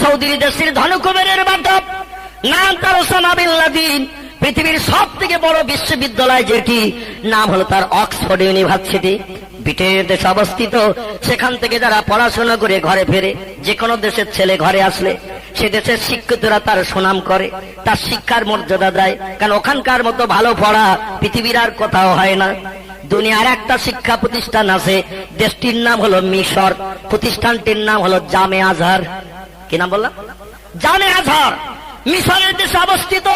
সৌদির দেশের ধনকুবেরের বাটা, নাম তার ওসামা বিন লাদেন। পৃথিবীর সব থেকে বড় বিশ্ববিদ্যালয় যেটি, নাম হলো তার অক্সফোর্ড ইউনিভার্সিটি, ব্রিটেনের দেশে অবস্থিত। সেখান থেকে যারা পড়াশোনা করে ঘরে ফেরে, যে কোনো দেশের ছেলে ঘরে আসলে সে দেশের শিক্ষিতরা তার সুনাম করে, তার শিক্ষার মর্যাদা দেয়, কারণ ওখানকার মতো ভালো পড়া পৃথিবীর আর কোথাও হয় না। দুনিয়ার একটা শিক্ষা প্রতিষ্ঠান আছে, দেশটির নাম হলো মিশর, প্রতিষ্ঠানটির নাম হলো জামে আজহার। কি নাম বললাম? জামে আজহার, মিশরের দেশে অবস্থিত।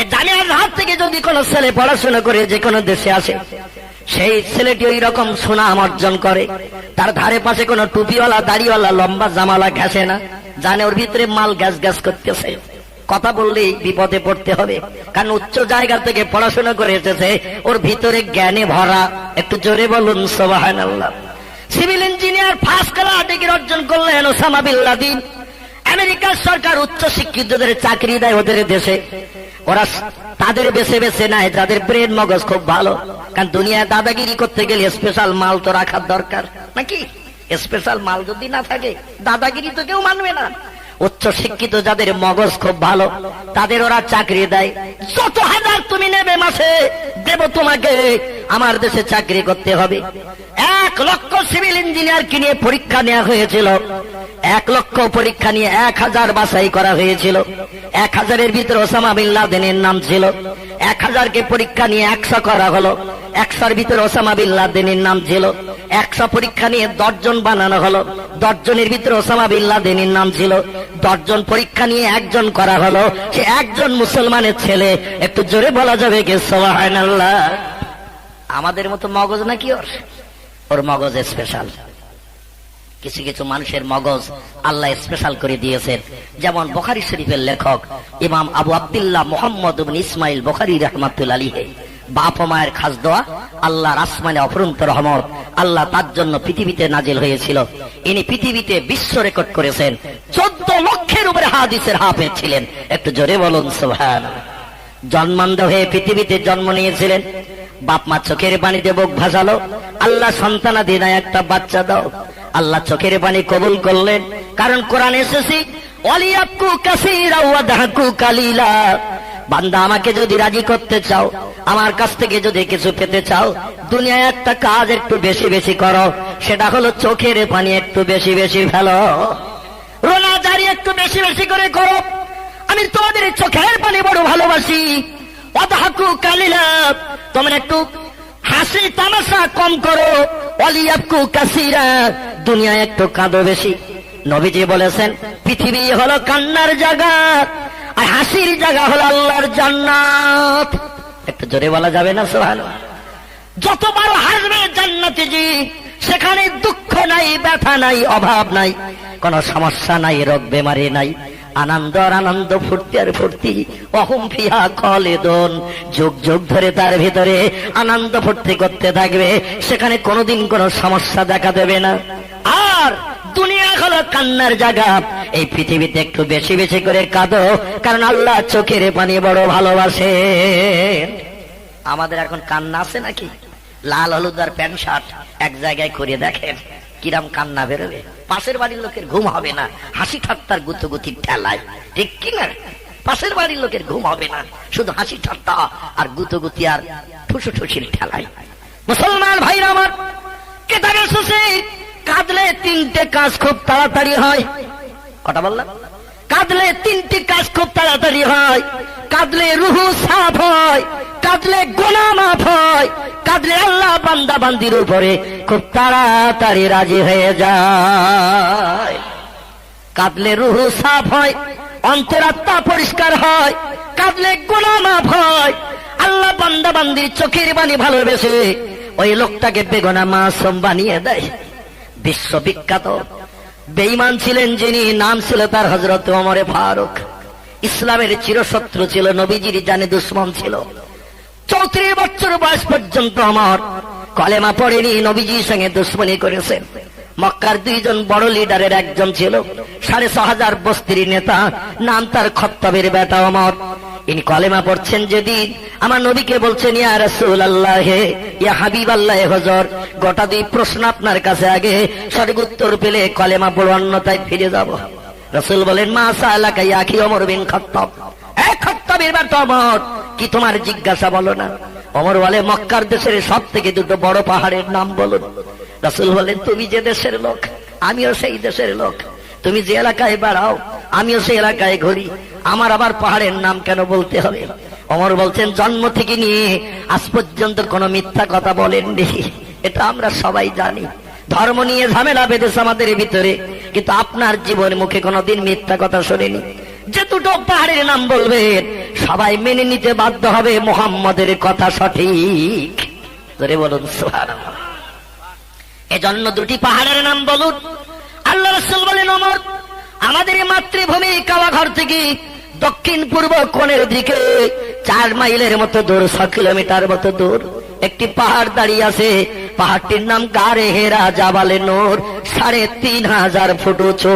এই জামে আজহার থেকে যদি কোনো ছেলে পড়াশোনা করে যে কোনো দেশে আসে, সেই ছেলেটি ওই রকম সুনাম অর্জন করে। তার ধারে পাশে কোনো টুপিওয়ালা, দাড়িওয়ালা, লম্বা জামালা ঘেসে না, জানে ওর ভিতরে মাল গ্যাস গ্যাস করতেছে। কথা বললেই বিপদে পড়তে হবে, কারণ উচ্চ জায়গা থেকে পড়াশোনা করে এসেছে, ওর ভিতরে জ্ঞানে ভরা। একটু জোরে বলুন সুবহানাল্লাহ। Civil engineer first class degree অর্জন করলেন ওসামা বিন লাদেন। আমেরিকার সরকার উচ্চ শিক্ষিতদের চাকরি দেয় ওদের দেশে। ওরা তাদের বেছে বেছে নেয় যাদের ব্রেন মগজ খুব ভালো, কারণ দুনিয়ায় দাদাগিরি করতে গেলে স্পেশাল মাল তো রাখার দরকার নাকি? স্পেশাল মাল যদি না থাকে দাদাগিরি তো কেউ মানবে না। উচ্চ শিক্ষিত যাদের মগজ খুব ভালো, তাদের ওরা চাকরি দেয়। যত হাজার তুমি নেবে মাসে দেব তোমাকে, আমার দেশে চাকরি করতে হবে। 1 লক্ষ সিভিল ইঞ্জিনিয়ারকে নিয়ে পরীক্ষা নেওয়া হয়েছিল। 1 লক্ষ পরীক্ষা নিয়ে 1000 বাছাই করা হয়েছিল। 1000-এর ভিতরে ওসামা বিন লাদেনের নাম ছিল। 1000কে পরীক্ষা নিয়ে 100 করা হলো। 100-এর ভিতরে ওসামা বিন লাদেনের নাম ছিল। 100 পরীক্ষা নিয়ে 10 জন বানানো হলো। 10 জনের ভিতরে ওসামা বিন লাদেনের নাম ছিল। 10 জন পরীক্ষা নিয়ে 1 জন করা হলো, সে 1 জন মুসলমানের ছেলে। একটু জোরে বলা যাবে কি সুবহানাল্লাহ? আমাদের মতো মগজ নাকি ওর? ওর মগজ স্পেশাল। কিছু কিছু মানুষের মগজ আল্লাহ স্পেশাল করে দিয়েছেন। যেমন বুখারী শরীফের লেখক ইমাম আবু আব্দুল্লাহ মুহাম্মদ ইবনে ইসমাইল বুখারী রাহমাতুল্লাহ আলাইহি, বাপ মায়ের খাস দোয়া, আল্লাহর আসমানে অফুরন্ত রহমত, আল্লাহ তার জন্য পৃথিবীতে নাজিল হয়েছিল। ইনি পৃথিবীতে বিশ্ব রেকর্ড করেছেন। 14 লক্ষের উপরে হাদিসের হাফেজ ছিলেন। একটু জোরে বলুন সুবহানাল্লাহ। জন্মান্ধ হয়ে পৃথিবীতে জন্ম নিয়েছিলেন। বাপ মা চোখের পানিতে বুক ভাসালো, আল্লাহ সন্তানাদি না একটা বাচ্চা দাও। আল্লাহ চোখের পানি কবুল করলেন, কারণ কোরআনে এসেছে ওয়ালিয়াকু কাসীরা ওয়া দাহাকু কালিলা। বান্দা, আমাকে যদি রাজি করতে চাও, আমার কাছ থেকে যদি কিছু পেতে চাও, দুনিয়ায় একটা কাজ একটু বেশি বেশি করো, সেটা হলো চোখের পানি একটু বেশি বেশি ফেলো, রোনাজারি একটু বেশি বেশি করে করো। আমি তোমাদের চোখের পানি বড় ভালোবাসি। ওয়া দাহাকু কালিলা, তোমরা একটু হাসি তামাশা কম করো। ওয়ালিয়াকু কাসীরা, দুনিয়ায় একটু কাঁদো বেশি। নবীজি বলেছেন পৃথিবী হলো কান্নার জায়গা, আর হাসির জায়গা হলো আল্লাহর জান্নাত। একটু জোরে বলা যাবে না সুবহানাল্লাহ? যতবার হাসবে জান্নাতে জি, সেখানে দুঃখ নাই, ব্যথা নাই, অভাব নাই, কোন সমস্যা নাই, রোগ বেমারি নাই, আনন্দ আর আনন্দ, ফুর্তি আর ফুর্তি। ওহুম ফিহা খালিদুন, যুগ যুগ ধরে তার ভিতরে আনন্দ ফুর্তি করতে থাকবে, সেখানে কোনোদিন কোনো সমস্যা দেখা দেবে না। আর দুনিয়া হলো কান্নার জায়গা। এই পৃথিবীতে একটু বেশি বেশি করে কাঁদো, কারণ আল্লাহ চোখের পানি বড় ভালোবাসে। আমাদের এখন কান্না আছে নাকি? লাল হলুদ আর প্যান্ট শার্ট এক জায়গায় করে দেখেন কিরাম কান্না বেরোবে। পাশের বাড়ির লোকের ঘুম হবে না, হাসি ঠাট্টার গুতগুতির ঠেলায়, ঠিক কিনা? পাশের বাড়ির লোকের ঘুম হবে না, শুধু হাসি ঠাট্টা আর গুতগুতি আর ঠুসুঠুসির ঠেলায়। মুসলমান ভাইরা আমার, কেতাবে এসেছে কাঁদলে 3টে কাজ খুব তাড়াতাড়ি হয়। কটা বললাম? কাঁদলে 3টি কাজ খুব তাড়াতাড়ি হয়। কাঁদলে রুহু সাফ হয়, কাঁদলে গুনাহ মাফ হয়, কাঁদলে আল্লাহ বান্দা বান্দির উপরে খুব তাড়াতাড়ি রাজি হয়ে যায়। কাঁদলে রুহু সাফ হয়, অন্তরাত্মা পরিষ্কার হয়, কাঁদলে গুনাহ মাফ হয়। আল্লাহ বান্দা বান্দির চোখের পানি ভালোবেসে ওই লোকটাকে বেগুনাহ মাসুম বানিয়ে দেয়। বিশ্ববিখ্যাত বেঈমান ছিলেন যিনি, নাম ছিল তার হযরত ওমর ফারুক। ইসলামের চিরশত্রু ছিল, নবীজির জানে দুশমন ছিল। 34 বছর বয়স পর্যন্ত ওমর কলেমা পড়েনি, নবীজির সঙ্গে দুশমনি করেছেন। মক্কার 2 জন বড় লিডারের একজন ছিল 6,500 বস্তির নেতা, নাম তার খত্তাবের বেটা ওমর। ইনি কলেমা পড়ছেন যেদিন, আমার নবীকে বলছেন ইয়া রাসূলুল্লাহ, ইয়া হাবিবাল্লাহ, হুজুর গোটা 2 প্রশ্ন আপনার কাছে, আগে সঠিক উত্তর পেলে কলেমা পড়ব, অন্যথায় ফিরে যাব। রাসূল বলেন মা সালাকা ইয়া আখি ওমর বিন খাত্তাব, এ খাত্তাবের বেটা ওমর, কি তোমার জিজ্ঞাসা বলো না? ওমর বলে মক্কার দেশের সব থেকে দুটো বড় পাহাড়ের নাম বলো। রাসূল বলেন তুমি যে দেশের লোক আমিও সেই দেশের লোক, তুমি যে এলাকায় বেড়াও আমিও সেই এলাকায় ঘুরি, আমার আবার পাহাড়ের নাম কেন বলতে হবে? ওমর বলছেন জন্ম থেকে নিয়ে আজ পর্যন্ত কোনো মিথ্যা কথা বলেননি, এটা আমরা সবাই জানি। ধর্ম নিয়ে ঝামেলা বেঁধেছে আমাদের ভিতরে, কিন্তু আপনার জীবন মুখে কোনোদিন মিথ্যা কথা শোনেনি। যে দুটো পাহাড়ের নাম বলবেন সবাই মেনে নিতে বাধ্য হবে মুহাম্মদের কথা সঠিক। ধরে বলুন সুবহানাল্লাহ। এজন্য দুটি পাহাড়ের নাম বলুন। আল্লাহ রাসূল বলেন ওমর, আমাদের মাতৃভূমি কাবাঘর থেকে দক্ষিণ পূর্ব কোণের দিকে 4 মাইলের মতো দূর, 6 কিলোমিটার মতো দূর একটি পাহাড় দাঁড়িয়ে আছে। পাহাড়টির নাম গারে হেরা জাবালে নূর, 3500 ফুট উঁচু।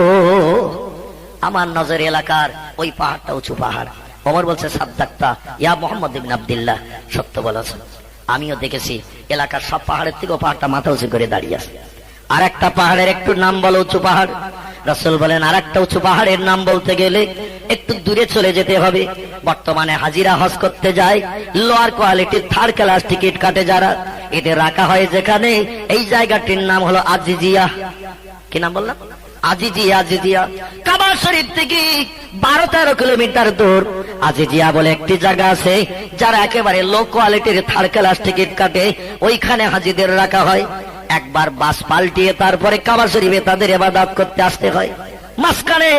আমার নজর এলাকার ওই পাহাড়টা উঁচু পাহাড়। ওমর বলছে সাদ্দাক্তা ইয়া মুহাম্মদ ইবনে আব্দুল্লাহ, সত্য বলেছ, আমিও দেখেছি এলাকার সব পাহাড়ের থেকে পাহাড়টা মাথা উঁচু করে দাঁড়িয়ে আছে। আর একটা পাহাড়ের একটু নাম বলো উঁচু পাহাড়। রাসূল বলেন আর একটা উঁচু পাহাড়ের নাম বলতে গেলে একটু দূরে চলে যেতে হবে। বর্তমানে হাজিরা হজ করতে যায়, লোয়ার কোয়ালিটির 3rd ক্লাস টিকিট কাটে যারা, এদের রাখা হয় যেখানে, এই জায়গাটির নাম হলো আজিজিয়া। কি নাম বললাম? আজিজিয়া। আজিজিয়া কাবা শরীফ থেকে 12-13 কিলোমিটার দূর আজিজিয়া বলে একটি জায়গা আছে, যারা একেবারে লো কোয়ালিটির 3rd ক্লাস টিকিট কাটে, ওইখানে হাজিদের রাখা হয়। একবার বাস পাল্টিয়ে তারপরে কাবা শরীফে তাদের ইবাদত করতে আসতে হয়। মাঝখানে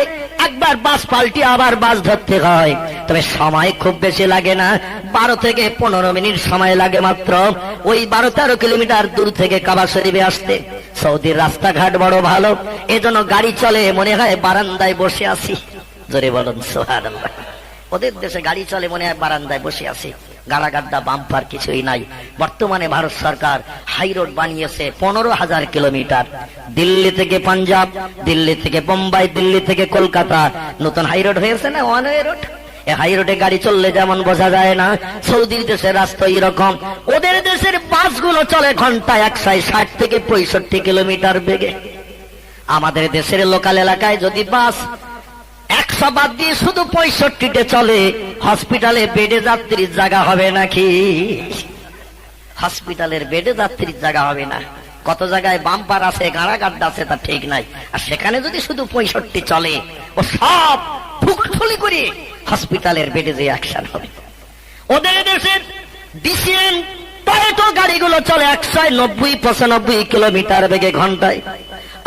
একবার বাস পাল্টিয়ে আবার বাস ধরতে হয়, তবে সময় খুব বেশি লাগে না, 12 থেকে 15 মিনিট সময় লাগে মাত্র ওই 12-13 কিলোমিটার দূর থেকে কাবা শরীফে আসতে। সৌদির রাস্তাঘাট বড় ভালো, এজন্য গাড়ি চলে মনে হয় বারান্দায় বসে আছি। জোরে বলুন সুবহানাল্লাহ। ওদের দেশে গাড়ি চলে মনে হয় বারান্দায় বসে আছি, গাড়াগাড্ডা বাম্পার কিছুই নাই। বর্তমানে ভারত সরকার হাই রোড বানিয়েছে 15,000 কিলোমিটার, দিল্লি থেকে পাঞ্জাব, দিল্লি থেকে বোম্বাই, দিল্লি থেকে কলকাতা, নতুন হাই রোড হয়েছে না, ওয়ান ওয়ে রোড। এই হাই রোডে গাড়ি চললে যেমন বোঝা যায় না, সৌদির দেশের রাস্তা এরকম। ওদের দেশের বাসগুলো চলে ঘন্টায় 160 থেকে 65 কিলোমিটার বেগে। আমাদের দেশের লোকাল এলাকায় যদি বাস 100 বাদ দিয়ে শুধু 65-তে চলে, হসপিটালে বেডে যাত্রীর জায়গা হবে নাকি? হসপিটালের বেডে যাত্রীর জায়গা হবে না। কত জায়গায় বাম্পার আছে, গাড়াগাড্ডা আছে, তা ঠিক নাই। আর সেখানে যদি শুধু 65 চলে, ও সব ফুকফুলি করে হসপিটালের বেডে যে অ্যাকশন হবে। ওদের দেশের ডিসিএম টয়োটা গাড়িগুলো চলে 190-95 কিলোমিটার বেগে ঘন্টায়।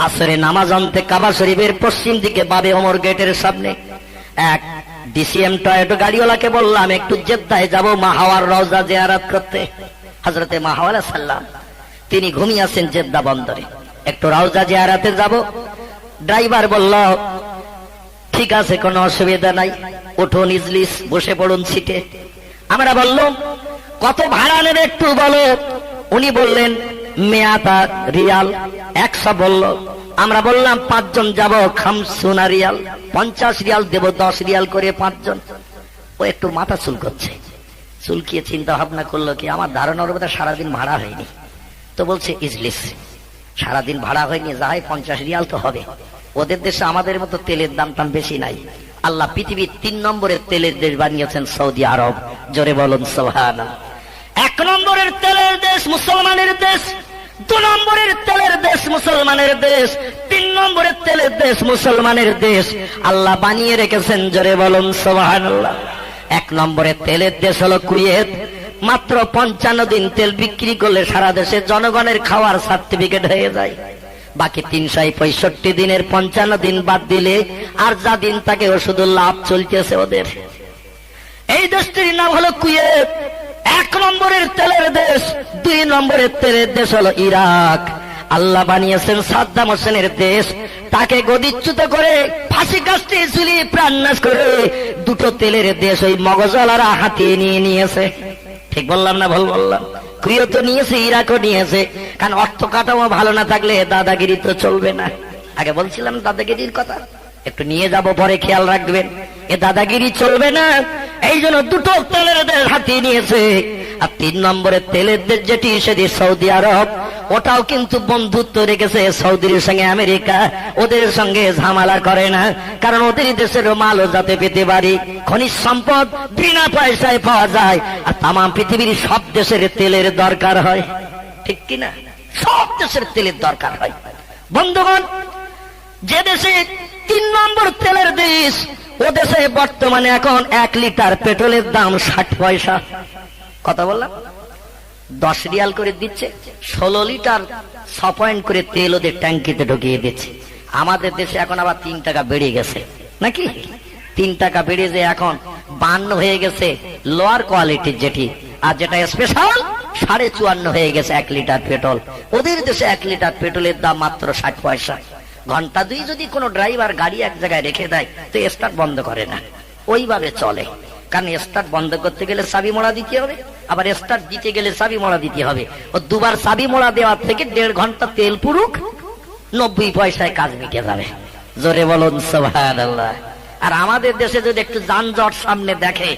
আসরে নামাজ আনতে কাবা শরীফের পশ্চিম দিকে বাবে ওমর গেটের সামনে এক ডিসিএম টয়োটা গাড়িওয়ালাকে বললাম একটু জেদ্দায় যাব মা হাওয়ার রওজা জিয়ারত করতে। হযরতে মা হাওয়া আলাইহিস সালাম তিনি ঘুমিয়ে আছেন জেদ্দা বন্দরে, একটু রওজা জিয়ারতে যাব। ড্রাইভার বলল ঠিক আছে, কোনো অসুবিধা নাই, উঠুন ইজলিস, বসে পড়ুন সিটে। আমরা বললাম কত ভাড়া নেবে একটু বলো। উনি বললেন মেয়াতা রিয়াল, 100 বলল। আমরা বললাম 5 জন যাব, 50 রিয়াল, 50 রিয়াল দেব, 10 রিয়াল করে 5 জন। ও একটু মাথা চুলকাচ্ছে, চুলকিয়ে চিন্তা ভাবনা করলো কি আমার ধারণার বোধহয় সারাদিন ভাড়া হয়নি। তো বলছে ইজলিস, সারাদিন ভাড়া হয়নি, যাই 50 রিয়াল তো হবে। ওদের দেশে আমাদের মতো তেলের দাম টাম বেশি নাই। আল্লাহ পৃথিবীর 3 নম্বরের তেলের দেশ বানিয়েছেন সৌদি আরব। জোরে বলুন সুবহানাল্লাহ। 1 নম্বরের তেলের দেশ মুসলমানের দেশ, 2 নম্বরের তেলের দেশ মুসলমানের দেশ, 3 নম্বরের তেলের দেশ মুসলমানের দেশ আল্লাহ বানিয়ে রেখেছেন। জোরে বলুন সুবহানাল্লাহ। 1 নম্বরের তেলের দেশ হলো কুয়েত। মাত্র 55 দিন তেল বিক্রি করলে সারা দেশের জনগণের খাওয়ার সার্টিফিকেট হয়ে যায়। বাকি 365 দিনের 55 দিন বাদ দিলে আর যা দিন থাকে ও শুধু লাভ চলতেছে ওদের। এই দেশটির নাম হলো কুয়েত। 1 নম্বরের তেলের দেশ। 2 নম্বরের তেলের দেশ হলো ইরাক। আল্লাহ বানিয়েছেন সাদ্দাম হোসেনের দেশ, তাকে গদিচ্যুত করে ফাঁসি কাস্তে ঝুলিয়ে প্রাণনাশ করে দুটো তেলের দেশ ওই মগজওয়ালারা হাতিয়ে নিয়ে নিয়েছে। ঠিক বললাম না ভুল বললাম? কুয়েতও নিয়েছে, ইরাকও নিয়েছে। কারণ অর্থ কাঠামো ভালো না থাকলে দাদাগিরি তো চলবে না। আগে বলছিলাম দাদাগিরির কথা, একটু নিয়ে যাব পরে খেয়াল রাখবেন, এ দাদাগিরি চলবে না। এই জন্য দুটো তেলের দেশ হাতিয়ে নিয়েছে। আর 3 নম্বরের তেলের দেশ যেটি সেটি সৌদি আরব। ওটাও কিন্তু বন্ধুত্ব রেখেছে সৌদির সঙ্গে আমেরিকা, ওদের সঙ্গে ঝামেলা করে না, কারণ ওদের দেশের মালও যাতে পেতে পারি, খনিজ সম্পদ বিনা পয়সায় পাওয়া যায়, আর তাম পৃথিবীর সব দেশের তেলের দরকার হয়, ঠিক কিনা? সব দেশের তেলের দরকার হয়। বন্ধুগণ, যে দেশে 3 নম্বর তেলের দেশ, ও দেশে বর্তমানে এখন 1 লিটার পেট্রোলের দাম 60 পয়সা। কথা বললাম, 10 রিয়াল করে দিচ্ছে, 16 লিটার 6 পয়েন্ট করে তেল ওদের ট্যাঙ্কিতে ঢুকিয়ে দিচ্ছে। আমাদের দেশে এখন আবার 3 টাকা বেড়ে গেছে নাকি? 3 টাকা বেড়ে যে এখন 52 হয়ে গেছে লোয়ার কোয়ালিটির যেটি, আর যেটা স্পেশাল 54.5 হয়ে গেছে 1 লিটার পেট্রোল। ওদের দেশে 1 লিটার পেট্রোলের দাম মাত্র 60 পয়সা। ঘন্টা 2 যদি কোনো ড্রাইভার গাড়ি এক জায়গায় রেখে দেয় তো স্টার্ট বন্ধ করে না, ওইভাবে চলে। কারণ স্টার্ট বন্ধ করতে গেলে চাবি মোড়া দিতে হবে, আবার স্টার্ট দিতে গেলে চাবি মোড়া দিতে হবে। ও দুবার চাবি মোড়া দেওয়ার থেকে 1.5 ঘন্টা তেল পুরুক, 90 পয়সায় কাজ মিটে যাবে। জোরে বলুন সুবহানাল্লাহ। আর আমাদের দেশে যদি একটু যানজট সামনে দেখে,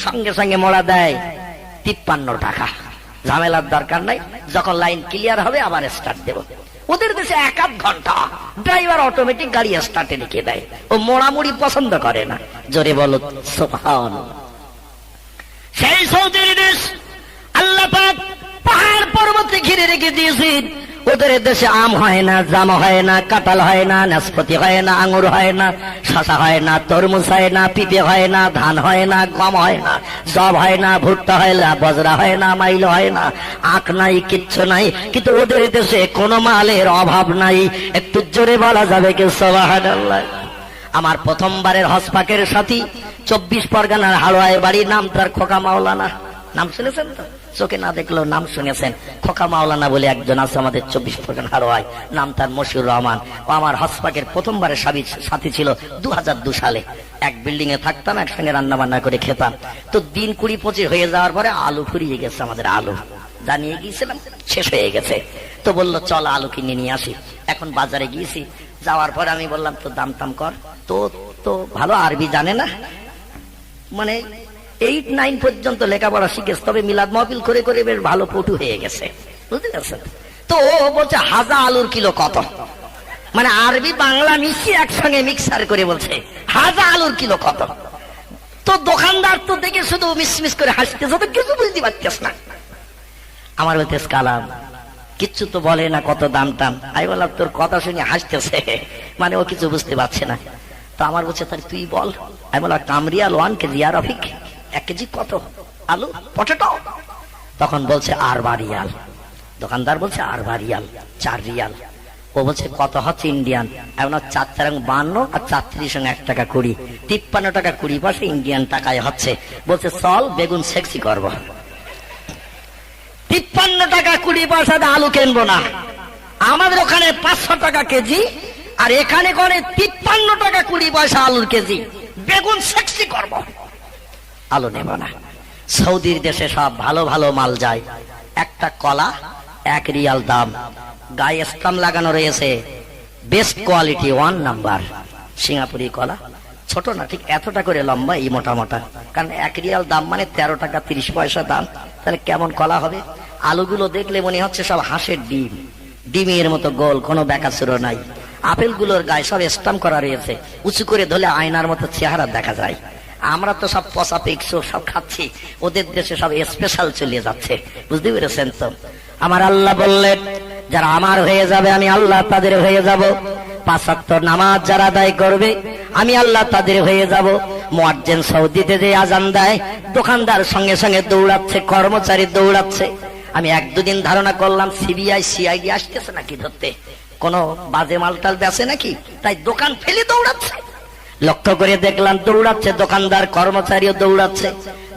সঙ্গে সঙ্গে মোড়া দেয় 53 টাকা। ঝামেলার দরকার নাই, যখন লাইন ক্লিয়ার হবে আবার স্টার্ট দেব। ওদের দেশে 1-8 ঘন্টা ড্রাইভার অটোমেটিক গাড়ি স্টার্টে রেখে দেয়, ও মোড়ামুড়ি পছন্দ করে না। জোরে বলো সুবহানাল্লাহ। সেই সৌদির দেশ আল্লাহ পাক পাহাড় পর্বতে ঘিরে রেখে দিয়েছেন। ওদের দেশে আম হয় না, জাম হয় না, কাঁঠাল হয় না, নাশপাতি হয় না, আঙুর হয় না, শসা হয় না, তরমুজ হয় না, পিঁপে হয় না, ধান হয় না, গম হয় না, জব হয় না, ভুট্টা হয় না, বজরা হয় না, মাইল হয় না, আখ নাই, কিচ্ছু নাই। কিন্তু ওদের দেশে কোনো মালের অভাব নাই। একটু জোরে বলা যাবে কি সুবহানাল্লাহ? আমার প্রথমবারের হজপাকের সাথী 24 পরগনার হালুয়ায় বাড়ি, নাম তার খোকা মাওলানা। নাম শুনেছেন তো? চোখে না দেখলেও নাম শুনেছেন। খোকা মাওলানা বলে একজন আছে আমাদের 24 পরগনা হালুয়ায়, নাম তার মশিউর রহমান। ও আমার হজপাকের প্রথমবারের সাথী ছিল 2002 সালে। এক বিল্ডিং এ থাকতাম, একসঙ্গে রান্না বান্না করে খেতাম। তো দিন 20-25 হয়ে যাওয়ার পরে আলু ফুরিয়ে গেছে, আমাদের আলু জানিয়ে গিয়েছিলাম শেষ হয়ে গেছে। তো বললো চল আলু কিনে নিয়ে আসি। এখন বাজারে গিয়েছি, যাওয়ার পরে আমি বললাম তো দাম টাম কর। তো ভালো আরবি জানে না, মানে 8-9 পর্যন্ত লেখাপড়া শিখেছে, তবে মিলাদ মাহফিল করে করে বেশ ভালো পটু হয়ে গেছে, বুঝতে পারছেন? তো ও বলছে হাজা আলুর কিলো কত, মানে আরবি বাংলা মিশিয়ে একসঙ্গে মিক্সার করে বলছে হাজা আলুর কিলো কত। তো দোকানদার তো দেখে শুধু মিসমিস করে হাসতেছে, তো কিছু বুঝতে পারতেছ না। আমার বলতেছ কালাম কিচ্ছু তো বলে না, কত দাম টাম। আমি বললাম তোর কথা শুনে হাসতেছে, মানে ও কিছু বুঝতে পারছে না। তো আমার বলছে তাহলে তুই বল। আমি বললাম কামরিয়াল 1 কেজি, আর রফিক 1 কেজি কত আলু পটেটো? তখন বলছে 8 রিয়াল। দোকানদার বলছে 8 রিয়াল, 4 রিয়াল। ও বলছে কত হচ্ছে ইন্ডিয়ান? এমন 4-4-52 আর 4-3 1 টাকা 20, 53 টাকা 20 পয়সা ইন্ডিয়ান টাকায় হচ্ছে। বলছে চল বেগুন সেক্সি করবো। 53 টাকা 20 পয়সা আলু কিনবো না, আমাদের ওখানে 500 টাকা কেজি, আর এখানে করে 53 টাকা 20 পয়সা আলুর কেজি। বেগুন সেক্সি করবো, আলু নেব না। সৌদির দেশে সব ভালো ভালো মাল যায়। একটা কলা 1 রিয়াল দাম, গায়ে স্টাম্প লাগানো রয়েছে বেস্ট কোয়ালিটি 1 নাম্বার। সিঙ্গাপুরি কলা ছোট না, ঠিক এতটা করে লম্বা, এই মোটা মোটা। কারণ 1 রিয়াল দাম মানে 13 টাকা 30 পয়সা দাম। তাহলে কেমন কলা হবে? আলুগুলো দেখলে মনে হচ্ছে সব হাঁসের ডিম, ডিমের মতো গোল, কোনো বেকাচুরো নাই। আপেলগুলোর গায়ে সব স্টাম্প করা রয়েছে, উঁচু করে ধরলে আয়নার মতো চেহারা দেখা যায়। আমরা তো সব পচা পিক্সো সব খাচ্ছি, ওদের দেশে সব স্পেশাল চলে যাচ্ছে, বুঝতে পেরেছেন তো? আমার আল্লাহ বললেন যারা আমার হয়ে যাবে আমি আল্লাহ তাদের হয়ে যাব। 5 ওয়াক্ত নামাজ যারা আদায় করবে আমি আল্লাহ তাদের হয়ে যাব। মুয়াজ্জিন সৌদিতে যে আজান দেয়, দোকানদার সঙ্গে সঙ্গে দৌড়াচ্ছে, কর্মচারী দৌড়াচ্ছে। আমি 1-2 দিন ধারণা করলাম সিবিআই সিআইডি আসতেছে নাকি ধরতে, কোন বাজে মালটাল বেচে নাকি, তাই দোকান ফেলে দৌড়াচ্ছে। লক্ষ্য করে দেখলাম দৌড়াচ্ছে, দোকানদার কর্মচারীও দৌড়াচ্ছে।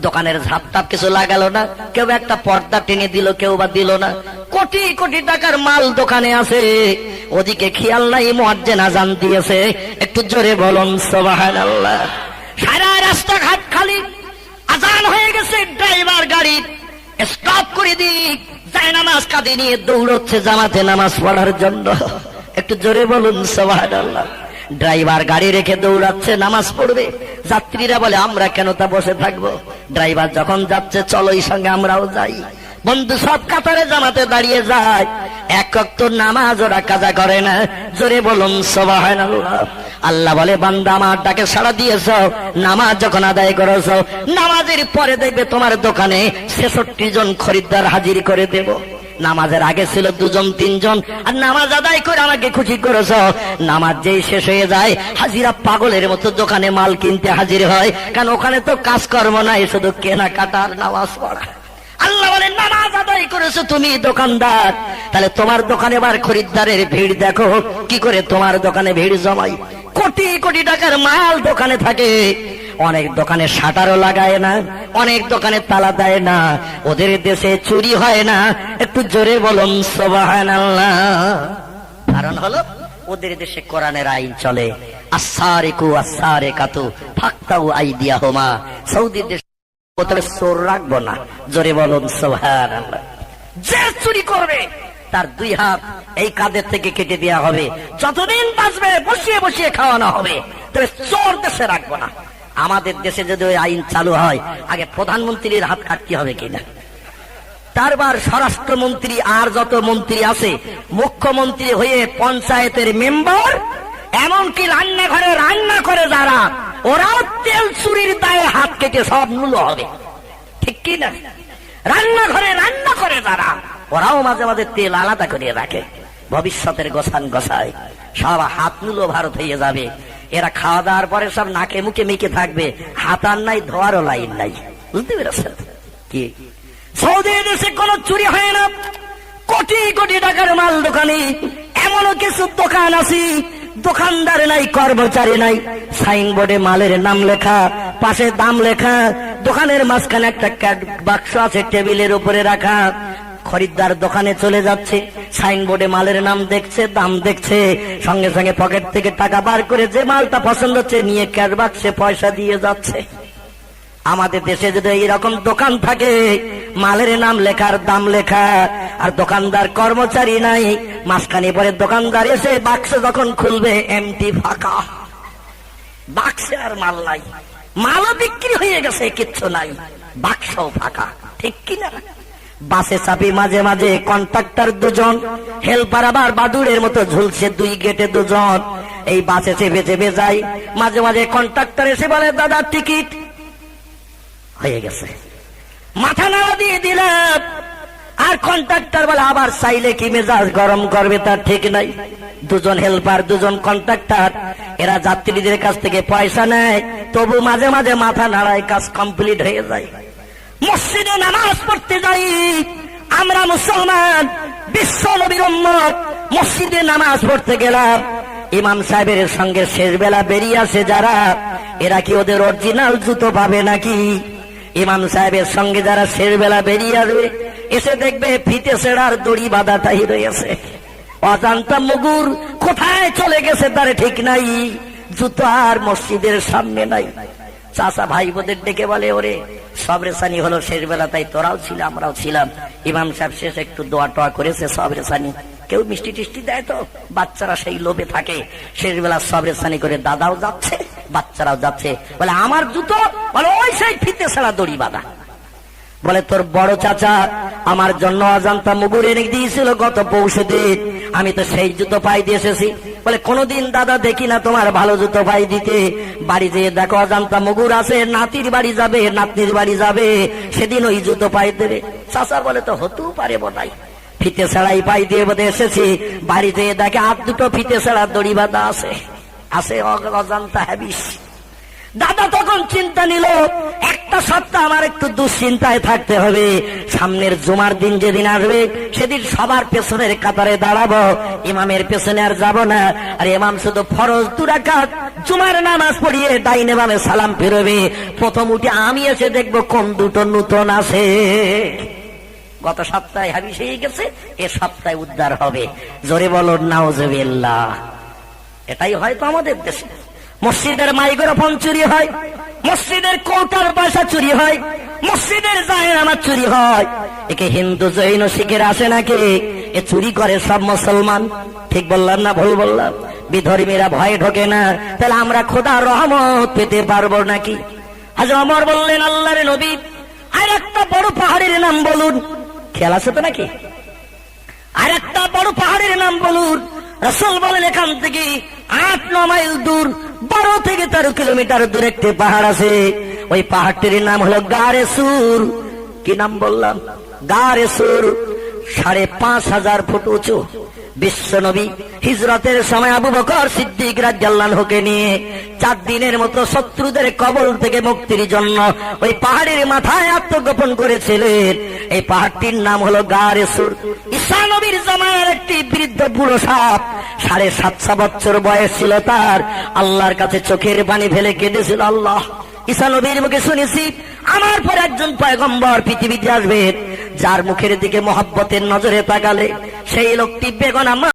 দোকানের ঝাপটাপ কিছু লাগালো না, কেউ একটা পর্দা টেনে দিল, কেউ বা দিল না। কোটি কোটি টাকার মাল দোকানে আছে, ওদিকে খেয়াল নাই মুয়াজ্জিন আজান দিয়েছে। একটু জোরে বলুন সুবহানাল্লাহ। সারা রাস্তাঘাট খালি, আজান হয়ে গেছে, ড্রাইভার গাড়ি স্টপ করে দিক, যায় নামাজ কাঁধে নিয়ে দৌড়চ্ছে জামাতে নামাজ পড়ার জন্য। একটু জোরে বলুন সুবহানাল্লাহ। ড্রাইভার গাড়ি রেখে দৌড়াচ্ছে নামাজ পড়বে, যাত্রীরা বলে আমরা কেন তা বসে থাকবো, ড্রাইভার যখন যাচ্ছে চলো এই সঙ্গে আমরাও যাই। বন্ধু সব কাতারে জামাতে দাঁড়িয়ে যায়, এক ওয়াক্ত নামাজ ওরা কাজা করে না। জোরে বলুন সুবহানাল্লাহ। আল্লাহ বলে, বান্দা আমার ডাকে সাড়া দিয়েছ, নামাজ যখন আদায় করেছ, নামাজের পরে দেখবে তোমার দোকানে 66 জন খরিদ্দার হাজির করে দেব। নামাজের আগে ছিল 2 জন 3 জন, আর নামাজ আদায় করে আমাকে খুশি করেছ। নামাজ যেই শেষ হয়ে যায়, হাজিরা পাগলের মতো দোকানে মাল কিনতে হাজির হয়, কারণ ওখানে তো কাজকর্ম নাই, শুধু কেনাকাটার নামাজ পড়া। আল্লাহ বলেন, নামাজ আদায় করেছো তুমি দোকানদার, তাহলে তোমার দোকানে এবার খরিদ্দারের ভিড় দেখো কি করে তোমার দোকানে ভিড় জমাই। কোটি কোটি টাকার মাল দোকানে থাকে, অনেক দোকানে শাটারও লাগায় না, অনেক দোকানে তালা দেয় না। ওদের দেশে চুরি হয় না। একটু জোরে বলুন সুবহানাল্লাহ। কারণ হলো ওদের দেশে কোরআনের আইন চলে, আস-সারিকু আস-সারিকাতু ফাকতাউ আইদিয়াহুমা। সৌদির দেশে চোর রাখবো না। জোরে বলুন সুবহানাল্লাহ। যে চুরি করবে তার 2 হাত এই কাঁধের থেকে কেটে দেওয়া হবে, যতদিন বাঁচবে বসিয়ে বসিয়ে খাওয়ানো হবে। তবে চোর দেশে রাখবো না। আমাদের দেশে যদি ওই আইন চালু হয়, আগে প্রধানমন্ত্রীর হাত কাটতে হবে কিনা, তারপর স্বরাষ্ট্রমন্ত্রী আর যত মন্ত্রী আছে, মুখ্যমন্ত্রী হয়ে পঞ্চায়েতের মেম্বার, এমনকি রান্নাঘরে রান্না করে যারা, ওরাও তেল চুরির দায়ে হাত কেটে সব নুলো হবে। ঠিক কি না? রান্নাঘরে রান্না করে যারা, ওরাও মাঝে মাঝে তেল আলাদা করে রাখে, ভবিষ্যতের গোছান গোছায়, সব হাত নুলো ভারত হয়ে যাবে। এরা খাওয়া দাওয়ার পরে সব নাকে মুখে মেখে থাকবে, হাত আর নাই, ধোয়ারও লাইন নাই। বুঝতে পেরেছেন কি? সৌদি দেশে কোনো চুরি হয় না। কোটি কোটি টাকার মাল দোকানে, এমনও কিছু দোকান আছে দোকানদার নাই, কর্মচারী নাই, সাইনবোর্ডে মালের নাম লেখা, পাশে দাম লেখা, দোকানের মাঝখানে একটা বাক্স আছে টেবিলের উপরে রাখা। খরিদ্দার দোকানে চলে যাচ্ছে, সাইনবোর্ডে মালের নাম দেখছে, দাম দেখছে, সঙ্গে সঙ্গে পকেট থেকে টাকা বার করে যে মালটা পছন্দ হচ্ছে নিয়ে ক্যাশ বাক্সে পয়সা দিয়ে যাচ্ছে। আমাদের দেশে যদি এইরকম দোকান থাকে, মালের নাম লেখার দাম লেখা, আর দোকানদার কর্মচারী নাই, মাঝখানে পরে দোকানদার এসে বাক্স যখন খুলবে, এমটি, ফাঁকা, বাক্সে আর মাল নাই, মালও বিক্রি হয়ে গেছে, কিচ্ছু নাই, বাক্সও ফাঁকা। ঠিক কিনা? বাসে চাপি মাঝে মাঝে কন্ট্রাক্টর 2 জন, হেল্পার আবার বাদুড়ের মতো ঝুলছে 2 গেটে 2 জন। এই বাসে চেপে চেপে যায়, মাঝে মাঝে কন্ট্রাক্টর এসে বলে, দাদা টিকিট হয়ে গেছে, মাথা নাড়া দিয়ে দিলাম। আর কন্ট্রাক্টর বলে, আবার চাইলে কি মেজাজ গরম করবে তার ঠিক নাই। 2 জন হেল্পার 2 জন কন্ট্রাক্টর, এরা যাত্রীদের কাছ থেকে পয়সা নেয়, তবু মাঝে মাঝে মাথা নাড়ায়, কাজ কমপ্লিট হয়ে যায়। মসজিদে নামাজ পড়তে যাই আমরা মুসলমান, বিশ্ব নবীর উম্মত, মসজিদে নামাজ পড়তে গেলাম, ইমাম সাহেবের সঙ্গে শেষ বেলা বেরিয়ে আসে যারা, এরা কি ওদের অরিজিনাল জুতো পাবে নাকি? ইমাম সাহেবের সঙ্গে যারা শেষ বেলা বেরিয়ে আসবে, এসে দেখবে ফিতে সেড়ার দড়ি বাঁধাটাই রয়েছে। অজান্তা মুগুর কোথায় চলে গেছে তার ঠিক নাই, জুতো আর মসজিদের সামনে নাই। চাচা ভাই বোদের ডেকে বলে, ওরে সবরেসানি হলো শেষ বেলা, তাই তোরাও ছিল আমরাও ছিলাম। ইমাম সাহেব শেষ একটু দোয়া টোয়া করেছে, সবরেসানি, কেউ মিষ্টি টিষ্টি দেয় তো, বাচ্চারা সেই লোভে থাকে, শেষ বেলা সবরেসানি করে দাদাও যাচ্ছে, বাচ্চারাও যাচ্ছে। বলে, আমার জুতো? বলে, ওই সেই ফিতে ছাড়া দড়ি বাঁধা। বলে, তোর বড় চাচা আমার জন্য অজান্তা মুগুর এনে দিয়েছিল গত পৌষে দিন, আমি তো সেই জুতো পাই দিয়ে এসেছি। বলে, কোনদিন দাদা দেখি না তোমার ভালো জুতো পাই দিতে, বাড়ি যেয়ে দেখো অজান্তা মুগুর আছে, নাতির বাড়ি যাবে, নাতনির বাড়ি যাবে, সেদিন ওই জুতো পাই দেবে। চাচা বলে, তো হতেও পারে বোধহয়, ফিতে ছাড়াই পাই দিয়ে বোধহয় এসেছি। বাড়ি যেয়ে দেখে আর 2টো ফিতে ছাড়া দড়ি বাঁধা আছে, আছে অজান্তা হ্যাবিস। দাদা তখন চিন্তা নিল, একটা সপ্তাহ আমার একটু দুশ্চিন্তায় থাকতে হবে, সামনের জুমার দিন যেদিন আসবে সেদিন সবার পেছনের কাতারে দাঁড়াবো, ইমামের পেছনে আর যাব না। আর ইমাম শুধু ফরজ 2 রাকাত জুমার নামাজ পড়িয়ে ডাইনে বামে সালাম ফিরবে, প্রথম উঠে আমি এসে দেখবো কোন 2টো নূতন আছে। গত সপ্তাহে হাবিস হয়ে গেছে, এ সপ্তাহে উদ্ধার হবে। জোরে বলো নাউজুবিল্লাহ। এটাই হয়তো আমাদের দেশে মসজিদের মাইক্রোফোন চুরি হয়, মসজিদের কৌটার পয়সা চুরি হয়, মসজিদের জায়নামাজ চুরি হয়। একে হিন্দু জৈন শিখের আসে নাকি? এ চুরি করে সব মুসলমান। ঠিক বললাম না ভুল বললাম? বিধর্মীরা ভয়ে ঢোকে না, তাহলে আমরা খোদার রহমত পেতে পারবো নাকি? হযরত ওমর বললেন, আল্লাহর নবী আর একটা বড় পাহাড়ের নাম বলুন। খেয়াল আছে তো নাকি? আর একটা বড় পাহাড়ের নাম বলুন। রাসূল বলেন এখান থেকে 8-9 মাইল দূর, 12 থেকে 13 কিলোমিটার দূরে একটি পাহাড় আছে। ওই পাহাড়টির নাম হলো গারে সুর। কি নাম বললাম? গারে সুর। 5,500 ফুট উঁচু। বিশ্ব নবী হিজরতের সময় আবু বকর সিদ্দিক রাদিয়াল্লাহু আনহুকে নিয়ে 4 দিনের মতো শত্রুদের কবল থেকে মুক্তির জন্য ওই পাহাড়ের মাথায় আত্মগোপন করেছিলেন। এই পাহাড়টির নাম হলো গারে সুর। ঈসা নবীর জামানার একটি বৃদ্ধ বুড়ো সাপ, 750 বছর বয়স ছিল তার, আল্লাহর কাছে চোখের পানি ফেলে কেঁদেছিল। আল্লাহ, ঈসা নবীর মুখে শুনেছি আমার পর একজন পয়গম্বর পৃথিবীতে আসবে, যার মুখের দিকে মহব্বতের নজরে তাকালে সেই লোকটি বেগনা